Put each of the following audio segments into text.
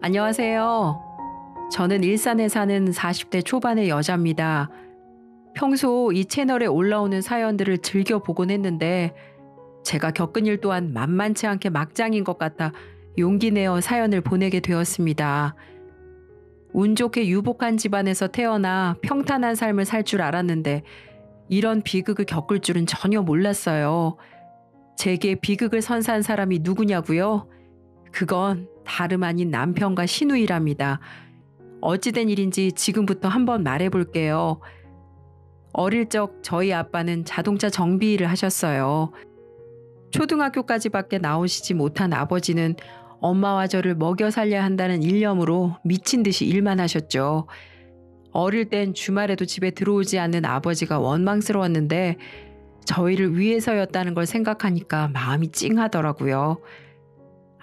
안녕하세요. 저는 일산에 사는 40대 초반의 여자입니다. 평소 이 채널에 올라오는 사연들을 즐겨 보곤 했는데 제가 겪은 일 또한 만만치 않게 막장인 것 같아 용기 내어 사연을 보내게 되었습니다. 운 좋게 유복한 집안에서 태어나 평탄한 삶을 살 줄 알았는데 이런 비극을 겪을 줄은 전혀 몰랐어요. 제게 비극을 선사한 사람이 누구냐고요? 그건 다름 아닌 남편과 시누이랍니다. 어찌된 일인지 지금부터 한번 말해볼게요. 어릴 적 저희 아빠는 자동차 정비 일을 하셨어요. 초등학교까지밖에 나오시지 못한 아버지는 엄마와 저를 먹여 살려야 한다는 일념으로 미친 듯이 일만 하셨죠. 어릴 땐 주말에도 집에 들어오지 않는 아버지가 원망스러웠는데 저희를 위해서였다는 걸 생각하니까 마음이 찡하더라고요.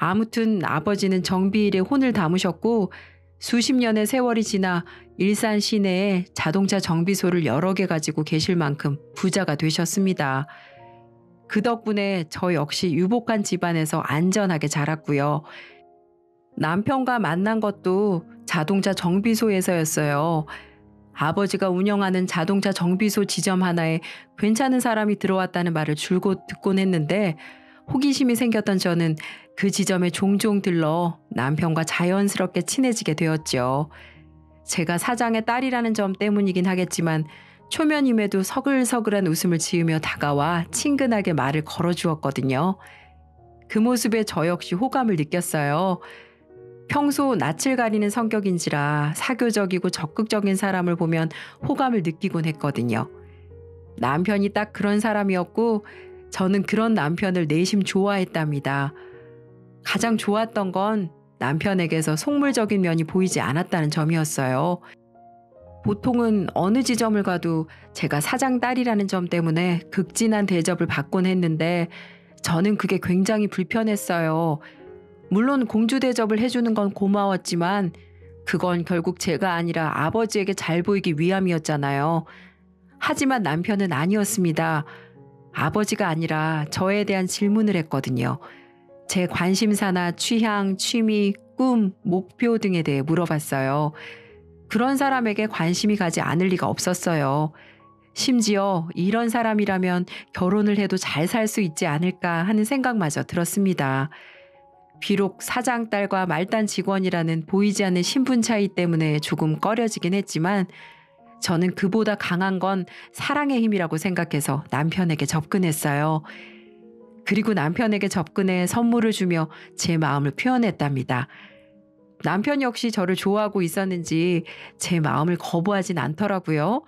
아무튼 아버지는 정비일에 혼을 담으셨고 수십 년의 세월이 지나 일산 시내에 자동차 정비소를 여러 개 가지고 계실 만큼 부자가 되셨습니다. 그 덕분에 저 역시 유복한 집안에서 안전하게 자랐고요. 남편과 만난 것도 자동차 정비소에서였어요. 아버지가 운영하는 자동차 정비소 지점 하나에 괜찮은 사람이 들어왔다는 말을 줄곧 듣곤 했는데 호기심이 생겼던 저는 그 지점에 종종 들러 남편과 자연스럽게 친해지게 되었죠. 제가 사장의 딸이라는 점 때문이긴 하겠지만 초면임에도 서글서글한 웃음을 지으며 다가와 친근하게 말을 걸어주었거든요. 그 모습에 저 역시 호감을 느꼈어요. 평소 낯을 가리는 성격인지라 사교적이고 적극적인 사람을 보면 호감을 느끼곤 했거든요. 남편이 딱 그런 사람이었고 저는 그런 남편을 내심 좋아했답니다. 가장 좋았던 건 남편에게서 속물적인 면이 보이지 않았다는 점이었어요. 보통은 어느 지점을 가도 제가 사장 딸이라는 점 때문에 극진한 대접을 받곤 했는데 저는 그게 굉장히 불편했어요. 물론 공주 대접을 해주는 건 고마웠지만 그건 결국 제가 아니라 아버지에게 잘 보이기 위함이었잖아요. 하지만 남편은 아니었습니다. 아버지가 아니라 저에 대한 질문을 했거든요. 제 관심사나 취향, 취미, 꿈, 목표 등에 대해 물어봤어요. 그런 사람에게 관심이 가지 않을 리가 없었어요. 심지어 이런 사람이라면 결혼을 해도 잘 살 수 있지 않을까 하는 생각마저 들었습니다. 비록 사장 딸과 말단 직원이라는 보이지 않는 신분 차이 때문에 조금 꺼려지긴 했지만 저는 그보다 강한 건 사랑의 힘이라고 생각해서 남편에게 접근했어요. 그리고 남편에게 접근해 선물을 주며 제 마음을 표현했답니다. 남편 역시 저를 좋아하고 있었는지 제 마음을 거부하진 않더라고요.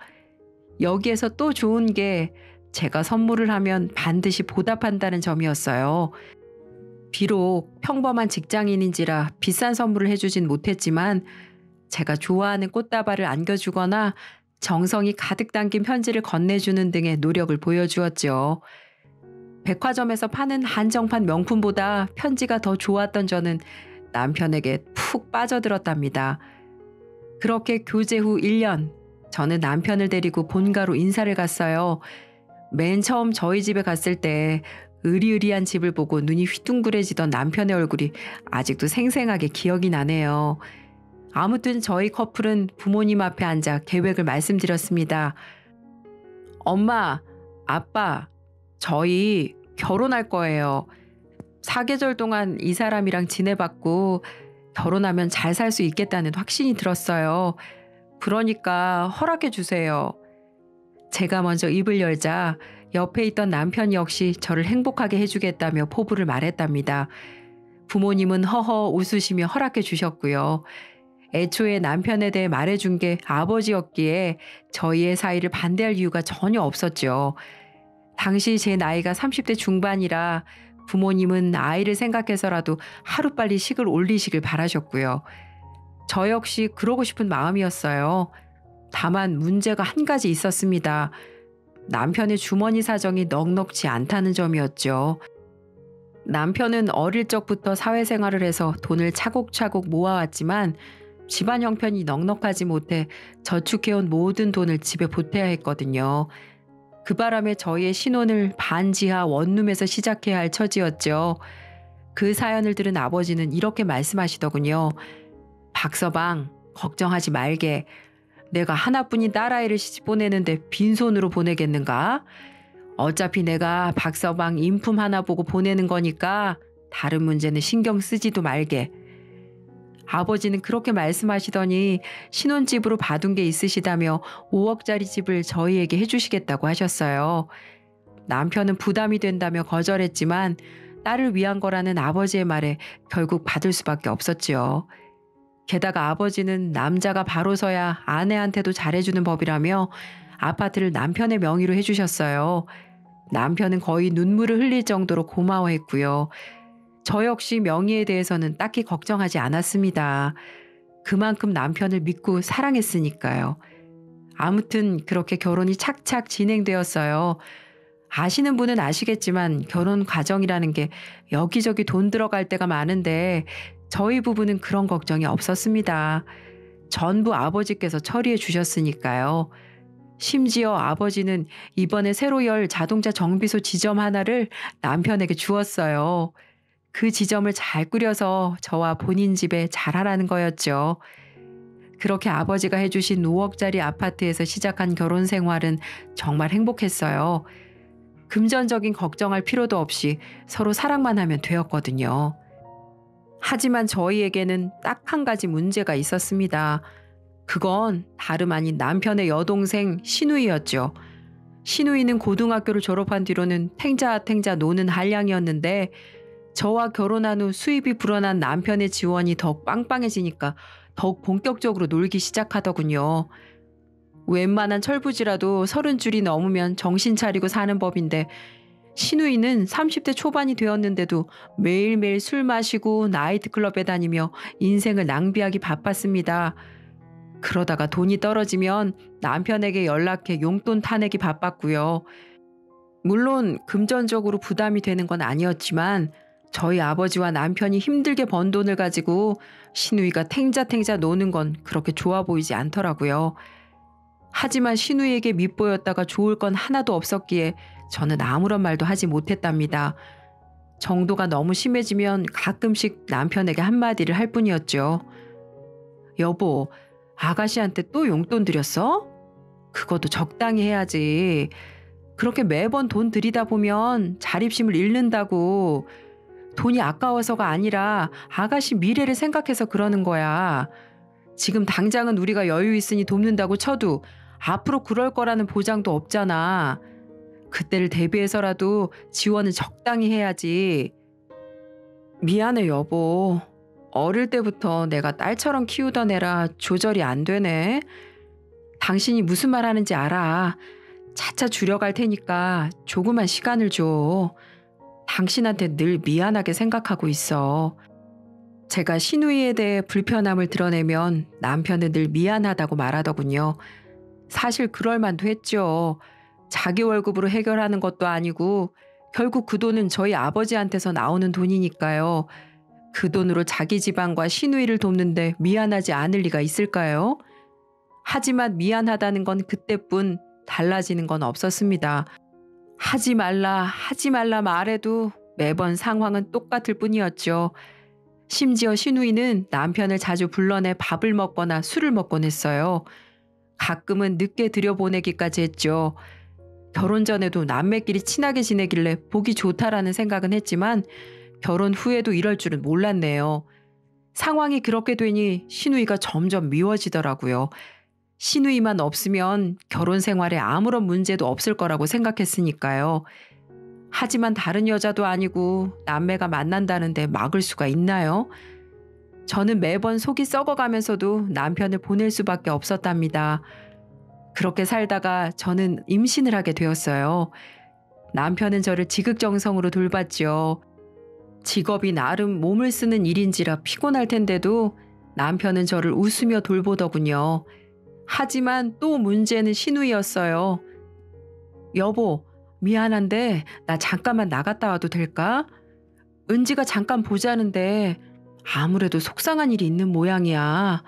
여기에서 또 좋은 게 제가 선물을 하면 반드시 보답한다는 점이었어요. 비록 평범한 직장인인지라 비싼 선물을 해주진 못했지만 제가 좋아하는 꽃다발을 안겨주거나 정성이 가득 담긴 편지를 건네주는 등의 노력을 보여주었죠. 백화점에서 파는 한정판 명품보다 편지가 더 좋았던 저는 남편에게 푹 빠져들었답니다. 그렇게 교제 후 1년, 저는 남편을 데리고 본가로 인사를 갔어요. 맨 처음 저희 집에 갔을 때 으리으리한 집을 보고 눈이 휘둥그레지던 남편의 얼굴이 아직도 생생하게 기억이 나네요. 아무튼 저희 커플은 부모님 앞에 앉아 계획을 말씀드렸습니다. 엄마, 아빠, 저희 결혼할 거예요. 4계절 동안 이 사람이랑 지내봤고 결혼하면 잘 살 수 있겠다는 확신이 들었어요. 그러니까 허락해 주세요. 제가 먼저 입을 열자 옆에 있던 남편 역시 저를 행복하게 해주겠다며 포부를 말했답니다. 부모님은 허허 웃으시며 허락해 주셨고요. 애초에 남편에 대해 말해준 게 아버지였기에 저희의 사이를 반대할 이유가 전혀 없었죠. 당시 제 나이가 30대 중반이라 부모님은 아이를 생각해서라도 하루빨리 식을 올리시길 바라셨고요. 저 역시 그러고 싶은 마음이었어요. 다만 문제가 한 가지 있었습니다. 남편의 주머니 사정이 넉넉지 않다는 점이었죠. 남편은 어릴 적부터 사회생활을 해서 돈을 차곡차곡 모아왔지만 집안 형편이 넉넉하지 못해 저축해온 모든 돈을 집에 보태야 했거든요. 그 바람에 저희의 신혼을 반지하 원룸에서 시작해야 할 처지였죠. 그 사연을 들은 아버지는 이렇게 말씀하시더군요. 박서방, 걱정하지 말게. 내가 하나뿐인 딸아이를 시집 보내는데 빈손으로 보내겠는가? 어차피 내가 박서방 인품 하나 보고 보내는 거니까 다른 문제는 신경 쓰지도 말게. 아버지는 그렇게 말씀하시더니 신혼집으로 봐둔 게 있으시다며 5억짜리 집을 저희에게 해주시겠다고 하셨어요. 남편은 부담이 된다며 거절했지만 딸을 위한 거라는 아버지의 말에 결국 받을 수밖에 없었지요. 게다가 아버지는 남자가 바로 서야 아내한테도 잘해주는 법이라며 아파트를 남편의 명의로 해주셨어요. 남편은 거의 눈물을 흘릴 정도로 고마워했고요. 저 역시 명의에 대해서는 딱히 걱정하지 않았습니다. 그만큼 남편을 믿고 사랑했으니까요. 아무튼 그렇게 결혼이 착착 진행되었어요. 아시는 분은 아시겠지만 결혼 과정이라는 게 여기저기 돈 들어갈 때가 많은데 저희 부부는 그런 걱정이 없었습니다. 전부 아버지께서 처리해 주셨으니까요. 심지어 아버지는 이번에 새로 열 자동차 정비소 지점 하나를 남편에게 주었어요. 그 지점을 잘 꾸려서 저와 본인 집에 잘하라는 거였죠. 그렇게 아버지가 해주신 5억짜리 아파트에서 시작한 결혼 생활은 정말 행복했어요. 금전적인 걱정할 필요도 없이 서로 사랑만 하면 되었거든요. 하지만 저희에게는 딱 한 가지 문제가 있었습니다. 그건 다름 아닌 남편의 여동생 신우이였죠. 신우이는 고등학교를 졸업한 뒤로는 탱자탱자 노는 한량이었는데 저와 결혼한 후 수입이 불어난 남편의 지원이 더욱 빵빵해지니까 더욱 본격적으로 놀기 시작하더군요. 웬만한 철부지라도 30줄이 넘으면 정신 차리고 사는 법인데 신우이는 30대 초반이 되었는데도 매일매일 술 마시고 나이트클럽에 다니며 인생을 낭비하기 바빴습니다. 그러다가 돈이 떨어지면 남편에게 연락해 용돈 타내기 바빴고요. 물론 금전적으로 부담이 되는 건 아니었지만 저희 아버지와 남편이 힘들게 번 돈을 가지고 신우이가 탱자탱자 노는 건 그렇게 좋아 보이지 않더라고요. 하지만 신우이에게 밉보였다가 좋을 건 하나도 없었기에 저는 아무런 말도 하지 못했답니다. 정도가 너무 심해지면 가끔씩 남편에게 한마디를 할 뿐이었죠. 여보, 아가씨한테 또 용돈 드렸어? 그것도 적당히 해야지. 그렇게 매번 돈 들이다 보면 자립심을 잃는다고. 돈이 아까워서가 아니라 아가씨 미래를 생각해서 그러는 거야. 지금 당장은 우리가 여유 있으니 돕는다고 쳐도 앞으로 그럴 거라는 보장도 없잖아. 그때를 대비해서라도 지원은 적당히 해야지. 미안해 여보. 어릴 때부터 내가 딸처럼 키우던 애라 조절이 안 되네. 당신이 무슨 말 하는지 알아. 차차 줄여갈 테니까 조그만 시간을 줘. 당신한테 늘 미안하게 생각하고 있어. 제가 신우이에 대해 불편함을 드러내면 남편은 늘 미안하다고 말하더군요. 사실 그럴 만도 했죠. 자기 월급으로 해결하는 것도 아니고 결국 그 돈은 저희 아버지한테서 나오는 돈이니까요. 그 돈으로 자기 집안과 신우이를 돕는데 미안하지 않을 리가 있을까요? 하지만 미안하다는 건 그때뿐, 달라지는 건 없었습니다. 하지 말라 말해도 매번 상황은 똑같을 뿐이었죠. 심지어 신우이는 남편을 자주 불러내 밥을 먹거나 술을 먹곤 했어요. 가끔은 늦게 들여보내기까지 했죠. 결혼 전에도 남매끼리 친하게 지내길래 보기 좋다라는 생각은 했지만 결혼 후에도 이럴 줄은 몰랐네요. 상황이 그렇게 되니 신우이가 점점 미워지더라고요. 신우이만 없으면 결혼 생활에 아무런 문제도 없을 거라고 생각했으니까요. 하지만 다른 여자도 아니고 남매가 만난다는데 막을 수가 있나요? 저는 매번 속이 썩어가면서도 남편을 보낼 수밖에 없었답니다. 그렇게 살다가 저는 임신을 하게 되었어요. 남편은 저를 지극정성으로 돌봤죠. 직업이 나름 몸을 쓰는 일인지라 피곤할 텐데도 남편은 저를 웃으며 돌보더군요. 하지만 또 문제는 신우이였어요. 여보, 미안한데 나 잠깐만 나갔다 와도 될까? 은지가 잠깐 보자는데 아무래도 속상한 일이 있는 모양이야.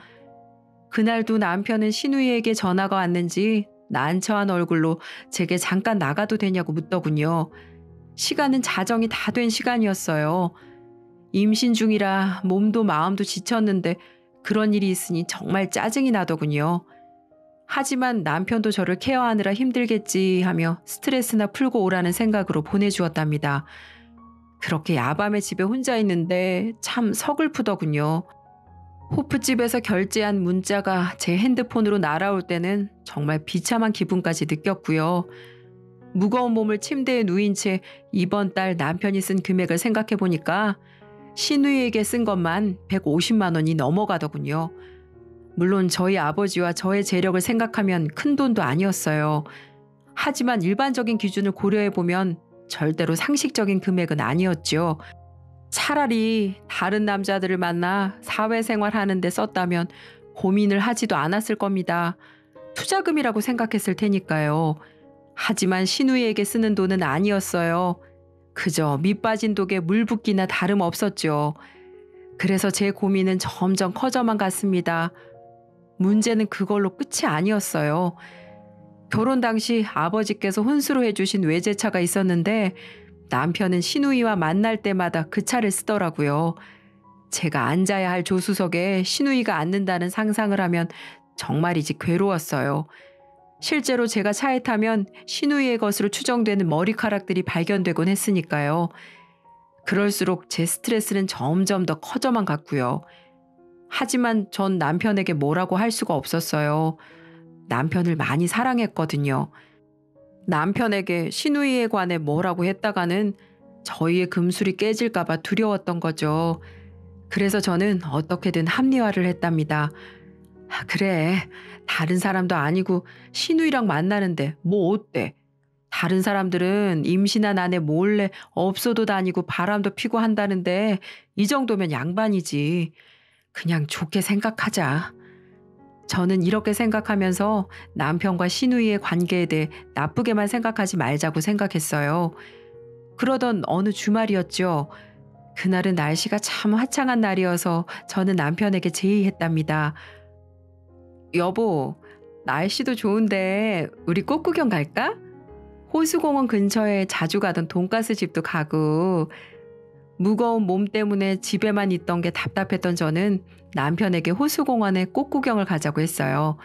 그날도 남편은 신우이에게 전화가 왔는지 난처한 얼굴로 제게 잠깐 나가도 되냐고 묻더군요. 시간은 자정이 다 된 시간이었어요. 임신 중이라 몸도 마음도 지쳤는데 그런 일이 있으니 정말 짜증이 나더군요. 하지만 남편도 저를 케어하느라 힘들겠지 하며 스트레스나 풀고 오라는 생각으로 보내주었답니다. 그렇게 야밤에 집에 혼자 있는데 참 서글프더군요. 호프집에서 결제한 문자가 제 핸드폰으로 날아올 때는 정말 비참한 기분까지 느꼈고요. 무거운 몸을 침대에 누인 채 이번 달 남편이 쓴 금액을 생각해 보니까 시누이에게 쓴 것만 150만 원이 넘어가더군요. 물론 저희 아버지와 저의 재력을 생각하면 큰 돈도 아니었어요. 하지만 일반적인 기준을 고려해 보면 절대로 상식적인 금액은 아니었죠. 차라리 다른 남자들을 만나 사회생활 하는데 썼다면 고민을 하지도 않았을 겁니다. 투자금이라고 생각했을 테니까요. 하지만 시누이에게 쓰는 돈은 아니었어요. 그저 밑 빠진 독에 물 붓기나 다름없었죠. 그래서 제 고민은 점점 커져만 갔습니다. 문제는 그걸로 끝이 아니었어요. 결혼 당시 아버지께서 혼수로 해주신 외제차가 있었는데 남편은 시누이와 만날 때마다 그 차를 쓰더라고요. 제가 앉아야 할 조수석에 시누이가 앉는다는 상상을 하면 정말이지 괴로웠어요. 실제로 제가 차에 타면 시누이의 것으로 추정되는 머리카락들이 발견되곤 했으니까요. 그럴수록 제 스트레스는 점점 더 커져만 갔고요. 하지만 전 남편에게 뭐라고 할 수가 없었어요. 남편을 많이 사랑했거든요. 남편에게 시누이에 관해 뭐라고 했다가는 저희의 금술이 깨질까봐 두려웠던 거죠. 그래서 저는 어떻게든 합리화를 했답니다. 그래, 다른 사람도 아니고 시누이랑 만나는데 뭐 어때? 다른 사람들은 임신한 아내 몰래 업소도 다니고 바람도 피고 한다는데 이 정도면 양반이지. 그냥 좋게 생각하자. 저는 이렇게 생각하면서 남편과 시누이의 관계에 대해 나쁘게만 생각하지 말자고 생각했어요. 그러던 어느 주말이었죠. 그날은 날씨가 참 화창한 날이어서 저는 남편에게 제의했답니다. 여보, 날씨도 좋은데 우리 꽃구경 갈까? 호수공원 근처에 자주 가던 돈가스 집도 가고. 무거운 몸 때문에 집에만 있던 게 답답했던 저는 남편에게 호수공원에 꽃구경을 가자고 했어요.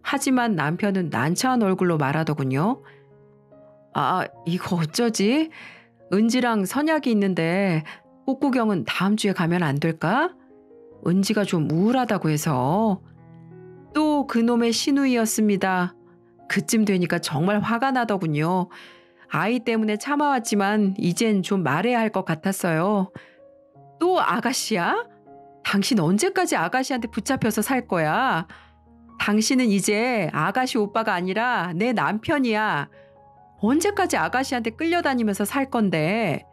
하지만 남편은 난처한 얼굴로 말하더군요. 아, 이거 어쩌지? 은지랑 선약이 있는데 꽃구경은 다음 주에 가면 안 될까? 은지가 좀 우울하다고 해서. 또 그놈의 시누이였습니다. 그쯤 되니까 정말 화가 나더군요. 아이 때문에 참아왔지만 이젠 좀 말해야 할 것 같았어요. 또 아가씨야? 당신 언제까지 아가씨한테 붙잡혀서 살 거야? 당신은 이제 아가씨 오빠가 아니라 내 남편이야. 언제까지 아가씨한테 끌려다니면서 살 건데.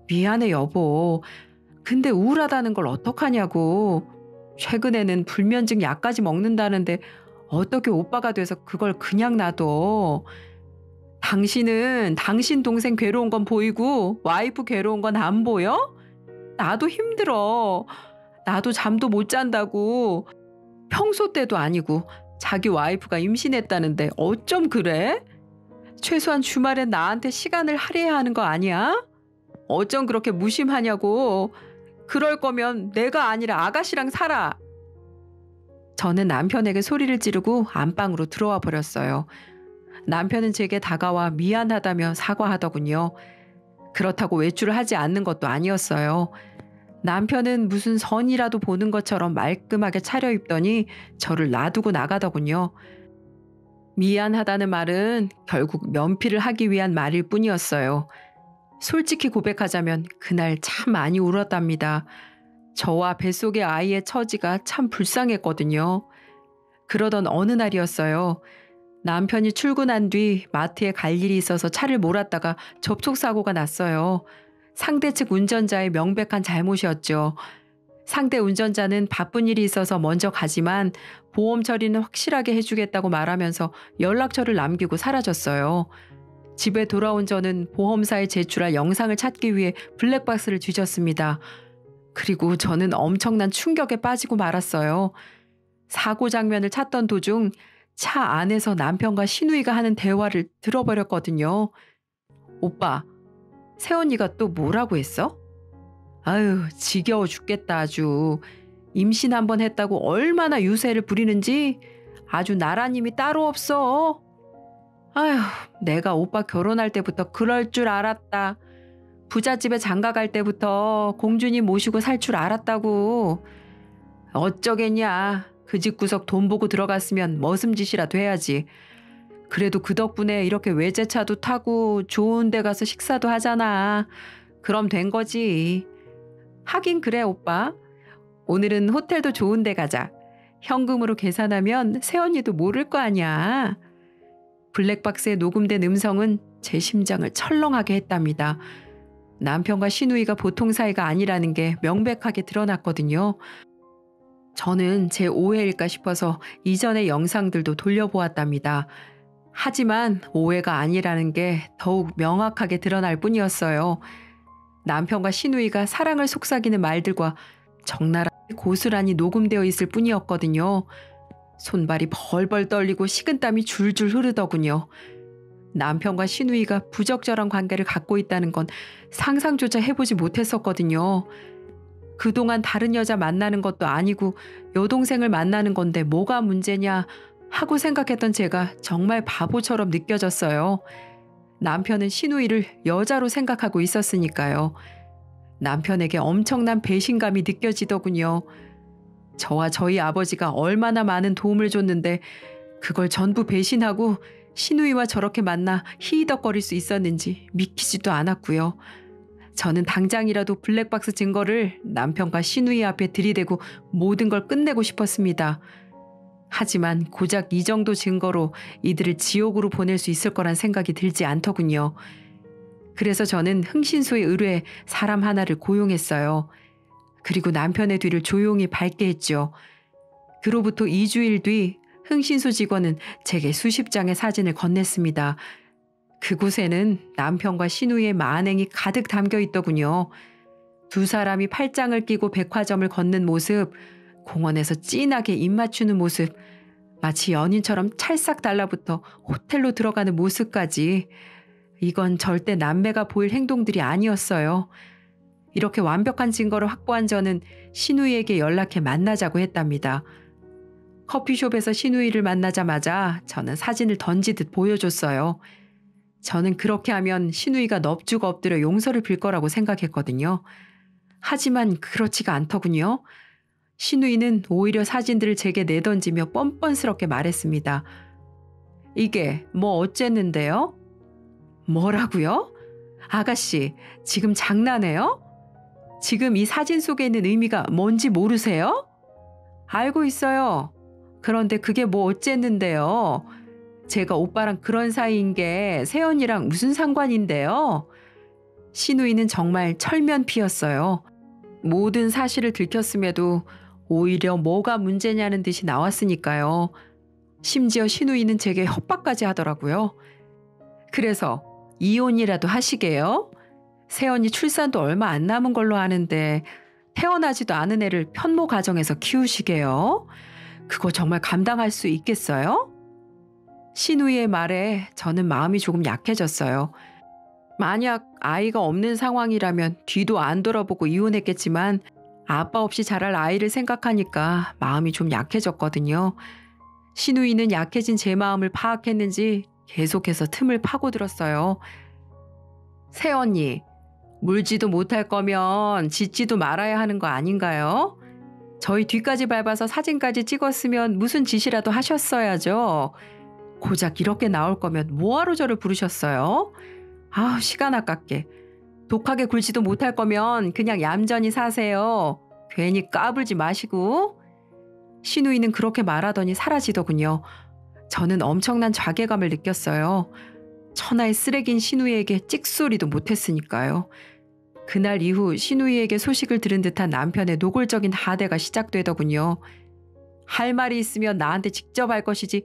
미안해 여보. 근데 우울하다는 걸 어떡하냐고. 최근에는 불면증 약까지 먹는다는데 어떻게 오빠가 돼서 그걸 그냥 놔둬. 당신은 당신 동생 괴로운 건 보이고 와이프 괴로운 건 안 보여? 나도 힘들어. 나도 잠도 못 잔다고. 평소 때도 아니고 자기 와이프가 임신했다는데 어쩜 그래? 최소한 주말엔 나한테 시간을 할애해야 하는 거 아니야? 어쩜 그렇게 무심하냐고. 그럴 거면 내가 아니라 아가씨랑 살아. 저는 남편에게 소리를 지르고 안방으로 들어와 버렸어요. 남편은 제게 다가와 미안하다며 사과하더군요. 그렇다고 외출을 하지 않는 것도 아니었어요. 남편은 무슨 선이라도 보는 것처럼 말끔하게 차려입더니 저를 놔두고 나가더군요. 미안하다는 말은 결국 면피를 하기 위한 말일 뿐이었어요. 솔직히 고백하자면 그날 참 많이 울었답니다. 저와 뱃속의 아이의 처지가 참 불쌍했거든요. 그러던 어느 날이었어요. 남편이 출근한 뒤 마트에 갈 일이 있어서 차를 몰았다가 접촉사고가 났어요. 상대 측 운전자의 명백한 잘못이었죠. 상대 운전자는 바쁜 일이 있어서 먼저 가지만 보험 처리는 확실하게 해주겠다고 말하면서 연락처를 남기고 사라졌어요. 집에 돌아온 저는 보험사에 제출할 영상을 찾기 위해 블랙박스를 뒤졌습니다. 그리고 저는 엄청난 충격에 빠지고 말았어요. 사고 장면을 찾던 도중 차 안에서 남편과 시누이가 하는 대화를 들어버렸거든요. 오빠, 새언니가 또 뭐라고 했어? 아유, 지겨워 죽겠다 아주. 임신 한 번 했다고 얼마나 유세를 부리는지 아주 나라님이 따로 없어. 아휴, 내가 오빠 결혼할 때부터 그럴 줄 알았다. 부잣집에 장가 갈 때부터 공주님 모시고 살 줄 알았다고. 어쩌겠냐. 그 집구석 돈 보고 들어갔으면 머슴짓이라도 해야지. 그래도 그 덕분에 이렇게 외제차도 타고 좋은 데 가서 식사도 하잖아. 그럼 된 거지. 하긴 그래 오빠. 오늘은 호텔도 좋은 데 가자. 현금으로 계산하면 새언니도 모를 거 아니야. 블랙박스에 녹음된 음성은 제 심장을 철렁하게 했답니다. 남편과 시누이가 보통 사이가 아니라는 게 명백하게 드러났거든요. 저는 제 오해일까 싶어서 이전의 영상들도 돌려보았답니다. 하지만 오해가 아니라는 게 더욱 명확하게 드러날 뿐이었어요. 남편과 시누이가 사랑을 속삭이는 말들과 적나라하게 고스란히 녹음되어 있을 뿐이었거든요. 손발이 벌벌 떨리고 식은땀이 줄줄 흐르더군요. 남편과 시누이가 부적절한 관계를 갖고 있다는 건 상상조차 해보지 못했었거든요. 그동안 다른 여자 만나는 것도 아니고 여동생을 만나는 건데 뭐가 문제냐 하고 생각했던 제가 정말 바보처럼 느껴졌어요. 남편은 시누이를 여자로 생각하고 있었으니까요. 남편에게 엄청난 배신감이 느껴지더군요. 저와 저희 아버지가 얼마나 많은 도움을 줬는데 그걸 전부 배신하고 시누이와 저렇게 만나 히히덕거릴 수 있었는지 믿기지도 않았고요. 저는 당장이라도 블랙박스 증거를 남편과 시누이 앞에 들이대고 모든 걸 끝내고 싶었습니다. 하지만 고작 이 정도 증거로 이들을 지옥으로 보낼 수 있을 거란 생각이 들지 않더군요. 그래서 저는 흥신소에 의뢰해 사람 하나를 고용했어요. 그리고 남편의 뒤를 조용히 밟게 했죠. 그로부터 2주일 뒤 흥신소 직원은 제게 수십 장의 사진을 건넸습니다. 그곳에는 남편과 시누이의 만행이 가득 담겨 있더군요. 두 사람이 팔짱을 끼고 백화점을 걷는 모습, 공원에서 진하게 입 맞추는 모습, 마치 연인처럼 찰싹 달라붙어 호텔로 들어가는 모습까지. 이건 절대 남매가 보일 행동들이 아니었어요. 이렇게 완벽한 증거를 확보한 저는 시누이에게 연락해 만나자고 했답니다. 커피숍에서 시누이를 만나자마자 저는 사진을 던지듯 보여줬어요. 저는 그렇게 하면 시누이가 넙죽 엎드려 용서를 빌 거라고 생각했거든요. 하지만 그렇지가 않더군요. 시누이는 오히려 사진들을 제게 내던지며 뻔뻔스럽게 말했습니다. 이게 뭐 어쨌는데요? 뭐라고요? 아가씨, 지금 장난해요? 지금 이 사진 속에 있는 의미가 뭔지 모르세요? 알고 있어요. 그런데 그게 뭐 어쨌는데요? 제가 오빠랑 그런 사이인 게 새언니랑 무슨 상관인데요? 시누이는 정말 철면피였어요. 모든 사실을 들켰음에도 오히려 뭐가 문제냐는 듯이 나왔으니까요. 심지어 시누이는 제게 협박까지 하더라고요. 그래서 이혼이라도 하시게요? 새언니 출산도 얼마 안 남은 걸로 아는데 태어나지도 않은 애를 편모 가정에서 키우시게요? 그거 정말 감당할 수 있겠어요? 시누이의 말에 저는 마음이 조금 약해졌어요. 만약 아이가 없는 상황이라면 뒤도 안 돌아보고 이혼했겠지만 아빠 없이 자랄 아이를 생각하니까 마음이 좀 약해졌거든요. 시누이는 약해진 제 마음을 파악했는지 계속해서 틈을 파고들었어요. 새언니, 물지도 못할 거면 짖지도 말아야 하는 거 아닌가요? 저희 뒤까지 밟아서 사진까지 찍었으면 무슨 짓이라도 하셨어야죠. 고작 이렇게 나올 거면 뭐하러 저를 부르셨어요? 아우, 시간 아깝게. 독하게 굴지도 못할 거면 그냥 얌전히 사세요. 괜히 까불지 마시고. 시누이는 그렇게 말하더니 사라지더군요. 저는 엄청난 자괴감을 느꼈어요. 천하의 쓰레기인 시누이에게 찍소리도 못했으니까요. 그날 이후 시누이에게 소식을 들은 듯한 남편의 노골적인 하대가 시작되더군요. 할 말이 있으면 나한테 직접 할 것이지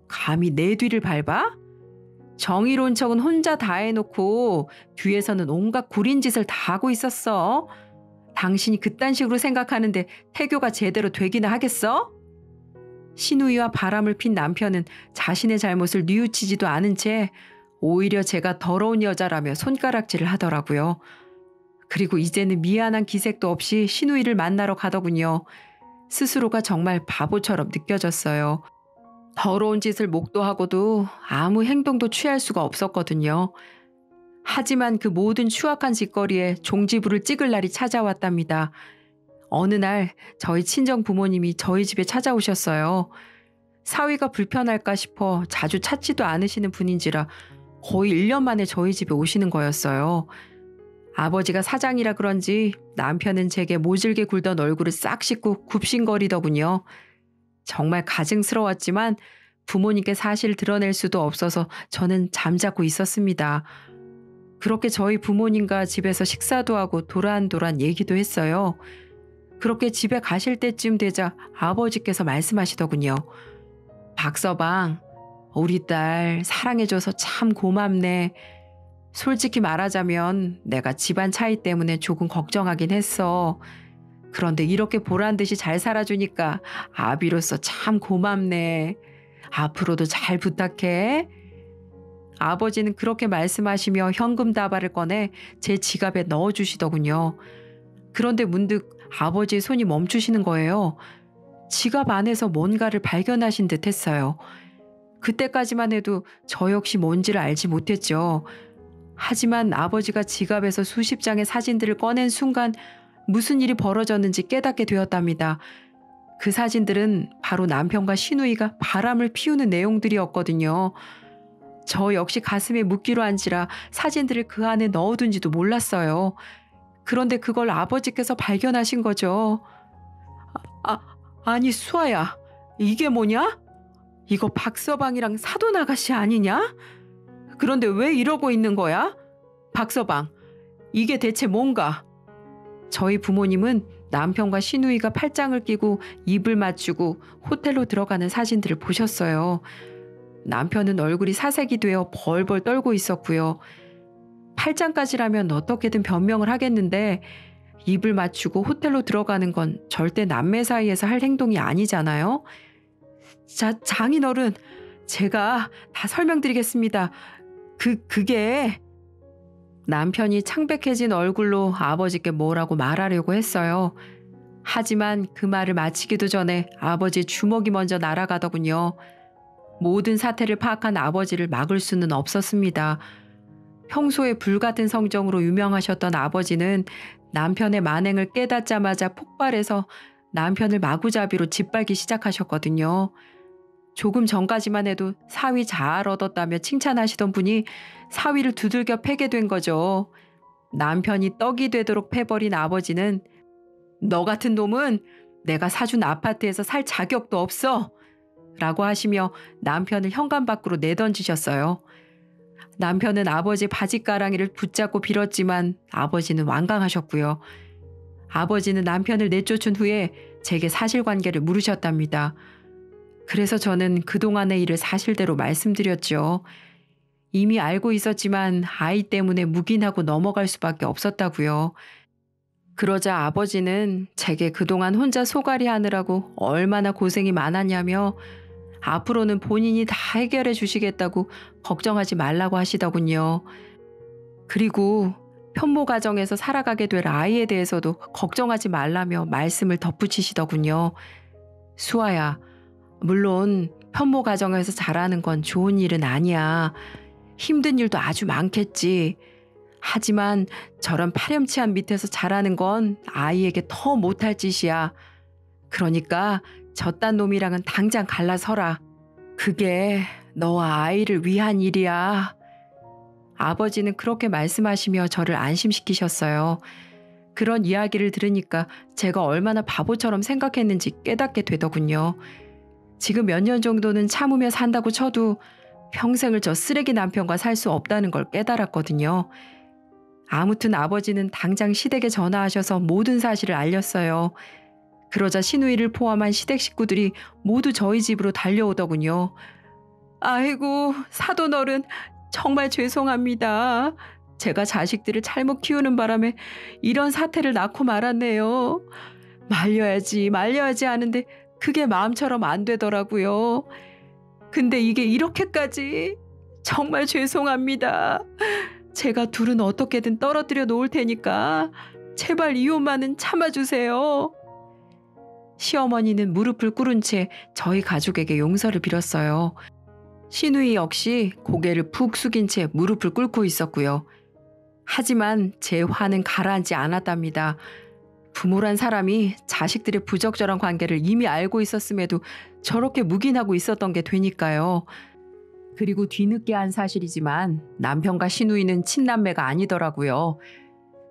감히 내 뒤를 밟아? 정의로운 척은 혼자 다 해놓고 뒤에서는 온갖 구린 짓을 다 하고 있었어. 당신이 그딴 식으로 생각하는데 태교가 제대로 되기나 하겠어? 시누이와 바람을 핀 남편은 자신의 잘못을 뉘우치지도 않은 채 오히려 제가 더러운 여자라며 손가락질을 하더라고요. 그리고 이제는 미안한 기색도 없이 시누이를 만나러 가더군요. 스스로가 정말 바보처럼 느껴졌어요. 더러운 짓을 목도하고도 아무 행동도 취할 수가 없었거든요. 하지만 그 모든 추악한 짓거리에 종지부를 찍을 날이 찾아왔답니다. 어느 날 저희 친정 부모님이 저희 집에 찾아오셨어요. 사위가 불편할까 싶어 자주 찾지도 않으시는 분인지라 거의 1년 만에 저희 집에 오시는 거였어요. 아버지가 사장이라 그런지 남편은 제게 모질게 굴던 얼굴을 싹 씻고 굽신거리더군요. 정말 가증스러웠지만 부모님께 사실을 드러낼 수도 없어서 저는 잠자고 있었습니다. 그렇게 저희 부모님과 집에서 식사도 하고 도란도란 얘기도 했어요. 그렇게 집에 가실 때쯤 되자 아버지께서 말씀하시더군요. 박서방, 우리 딸 사랑해줘서 참 고맙네. 솔직히 말하자면 내가 집안 차이 때문에 조금 걱정하긴 했어. 그런데 이렇게 보란듯이 잘 살아주니까 아비로서 참 고맙네. 앞으로도 잘 부탁해. 아버지는 그렇게 말씀하시며 현금 다발을 꺼내 제 지갑에 넣어주시더군요. 그런데 문득 아버지의 손이 멈추시는 거예요. 지갑 안에서 뭔가를 발견하신 듯 했어요. 그때까지만 해도 저 역시 뭔지를 알지 못했죠. 하지만 아버지가 지갑에서 수십 장의 사진들을 꺼낸 순간 무슨 일이 벌어졌는지 깨닫게 되었답니다. 그 사진들은 바로 남편과 시누이가 바람을 피우는 내용들이었거든요. 저 역시 가슴에 묻기로 한지라 사진들을 그 안에 넣어둔지도 몰랐어요. 그런데 그걸 아버지께서 발견하신 거죠. 아니 수아야, 이게 뭐냐? 이거 박서방이랑 사돈 아가씨 아니냐? 그런데 왜 이러고 있는 거야? 박서방, 이게 대체 뭔가? 저희 부모님은 남편과 시누이가 팔짱을 끼고 입을 맞추고 호텔로 들어가는 사진들을 보셨어요. 남편은 얼굴이 사색이 되어 벌벌 떨고 있었고요. 팔짱까지라면 어떻게든 변명을 하겠는데 입을 맞추고 호텔로 들어가는 건 절대 남매 사이에서 할 행동이 아니잖아요. 장인어른, 제가 다 설명드리겠습니다. 그게... 남편이 창백해진 얼굴로 아버지께 뭐라고 말하려고 했어요. 하지만 그 말을 마치기도 전에 아버지의 주먹이 먼저 날아가더군요. 모든 사태를 파악한 아버지를 막을 수는 없었습니다. 평소에 불같은 성정으로 유명하셨던 아버지는 남편의 만행을 깨닫자마자 폭발해서 남편을 마구잡이로 짓밟기 시작하셨거든요. 조금 전까지만 해도 사위 잘 얻었다며 칭찬하시던 분이 사위를 두들겨 패게 된 거죠. 남편이 떡이 되도록 패버린 아버지는 너 같은 놈은 내가 사준 아파트에서 살 자격도 없어 라고 하시며 남편을 현관 밖으로 내던지셨어요. 남편은 아버지의 바지가랑이를 붙잡고 빌었지만 아버지는 완강하셨고요. 아버지는 남편을 내쫓은 후에 제게 사실관계를 물으셨답니다. 그래서 저는 그동안의 일을 사실대로 말씀드렸죠. 이미 알고 있었지만 아이 때문에 묵인하고 넘어갈 수밖에 없었다고요. 그러자 아버지는 제게 그동안 혼자 소갈이 하느라고 얼마나 고생이 많았냐며 앞으로는 본인이 다 해결해 주시겠다고 걱정하지 말라고 하시더군요. 그리고 편모 가정에서 살아가게 될 아이에 대해서도 걱정하지 말라며 말씀을 덧붙이시더군요. 수아야, 물론 편모 가정에서 자라는 건 좋은 일은 아니야. 힘든 일도 아주 많겠지. 하지만 저런 파렴치한 밑에서 자라는 건 아이에게 더 못할 짓이야. 그러니까 저딴 놈이랑은 당장 갈라서라. 그게 너와 아이를 위한 일이야. 아버지는 그렇게 말씀하시며 저를 안심시키셨어요. 그런 이야기를 들으니까 제가 얼마나 바보처럼 생각했는지 깨닫게 되더군요. 지금 몇 년 정도는 참으며 산다고 쳐도 평생을 저 쓰레기 남편과 살 수 없다는 걸 깨달았거든요. 아무튼 아버지는 당장 시댁에 전화하셔서 모든 사실을 알렸어요. 그러자 시누이를 포함한 시댁 식구들이 모두 저희 집으로 달려오더군요. 아이고, 사돈어른, 정말 죄송합니다. 제가 자식들을 잘못 키우는 바람에 이런 사태를 낳고 말았네요. 말려야지 하는데 그게 마음처럼 안 되더라고요. 근데 이게 이렇게까지... 정말 죄송합니다. 제가 둘은 어떻게든 떨어뜨려 놓을 테니까 제발 이혼만은 참아주세요. 시어머니는 무릎을 꿇은 채 저희 가족에게 용서를 빌었어요. 시누이 역시 고개를 푹 숙인 채 무릎을 꿇고 있었고요. 하지만 제 화는 가라앉지 않았답니다. 부모란 사람이 자식들의 부적절한 관계를 이미 알고 있었음에도 저렇게 묵인하고 있었던 게 되니까요. 그리고 뒤늦게 한 사실이지만 남편과 시누이는 친남매가 아니더라고요.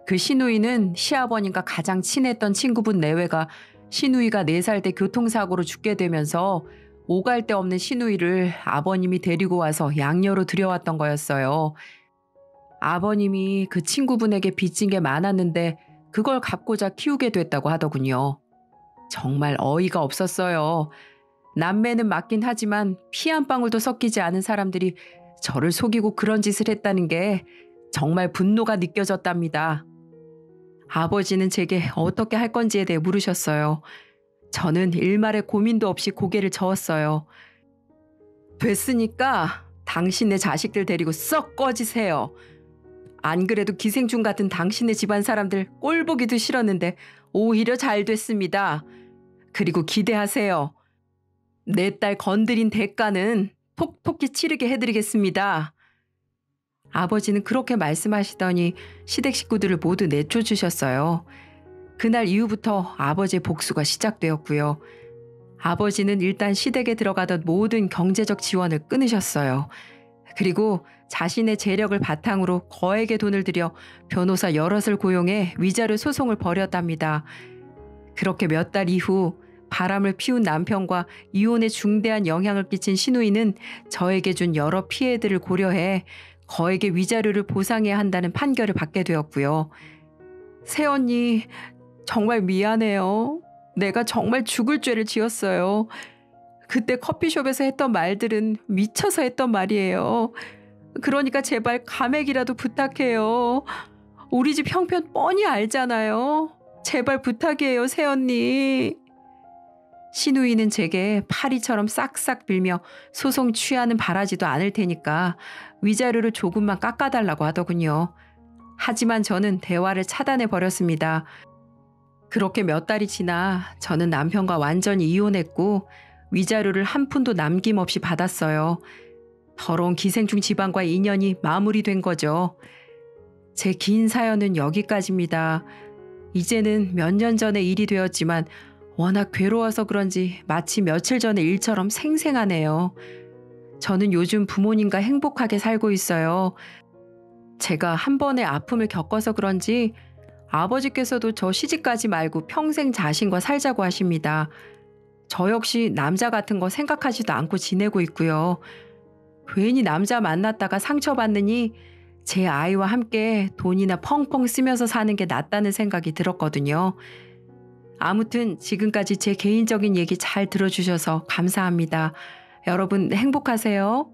그 시누이는 시아버님과 가장 친했던 친구분 내외가 시누이가 4살 때 교통사고로 죽게 되면서 오갈 데 없는 시누이를 아버님이 데리고 와서 양녀로 들여왔던 거였어요. 아버님이 그 친구분에게 빚진 게 많았는데 그걸 갚고자 키우게 됐다고 하더군요. 정말 어이가 없었어요. 남매는 맞긴 하지만 피 한 방울도 섞이지 않은 사람들이 저를 속이고 그런 짓을 했다는 게 정말 분노가 느껴졌답니다. 아버지는 제게 어떻게 할 건지에 대해 물으셨어요. 저는 일말의 고민도 없이 고개를 저었어요. 됐으니까 당신네 자식들 데리고 썩 꺼지세요. 안 그래도 기생충 같은 당신네 집안 사람들 꼴보기도 싫었는데 오히려 잘 됐습니다. 그리고 기대하세요. 내 딸 건드린 대가는 톡톡히 치르게 해드리겠습니다. 아버지는 그렇게 말씀하시더니 시댁 식구들을 모두 내쫓으셨어요. 그날 이후부터 아버지의 복수가 시작되었고요. 아버지는 일단 시댁에 들어가던 모든 경제적 지원을 끊으셨어요. 그리고 자신의 재력을 바탕으로 거액의 돈을 들여 변호사 여럿을 고용해 위자료 소송을 벌였답니다. 그렇게 몇 달 이후 바람을 피운 남편과 이혼에 중대한 영향을 끼친 시누이는 저에게 준 여러 피해들을 고려해 거액의 위자료를 보상해야 한다는 판결을 받게 되었고요. 새언니, 정말 미안해요. 내가 정말 죽을 죄를 지었어요. 그때 커피숍에서 했던 말들은 미쳐서 했던 말이에요. 그러니까 제발 감액이라도 부탁해요. 우리 집 형편 뻔히 알잖아요. 제발 부탁이에요, 새언니. 시누이는 제게 파리처럼 싹싹 빌며 소송 취하는 바라지도 않을 테니까 위자료를 조금만 깎아달라고 하더군요. 하지만 저는 대화를 차단해 버렸습니다. 그렇게 몇 달이 지나 저는 남편과 완전히 이혼했고 위자료를 한 푼도 남김없이 받았어요. 더러운 기생충 집안과의 인연이 마무리된 거죠. 제 긴 사연은 여기까지입니다. 이제는 몇 년 전의 일이 되었지만 워낙 괴로워서 그런지 마치 며칠 전의 일처럼 생생하네요. 저는 요즘 부모님과 행복하게 살고 있어요. 제가 한 번의 아픔을 겪어서 그런지 아버지께서도 저 시집가지 말고 평생 자신과 살자고 하십니다. 저 역시 남자 같은 거 생각하지도 않고 지내고 있고요. 괜히 남자 만났다가 상처받느니 제 아이와 함께 돈이나 펑펑 쓰면서 사는 게 낫다는 생각이 들었거든요. 아무튼 지금까지 제 개인적인 얘기 잘 들어주셔서 감사합니다. 여러분 행복하세요.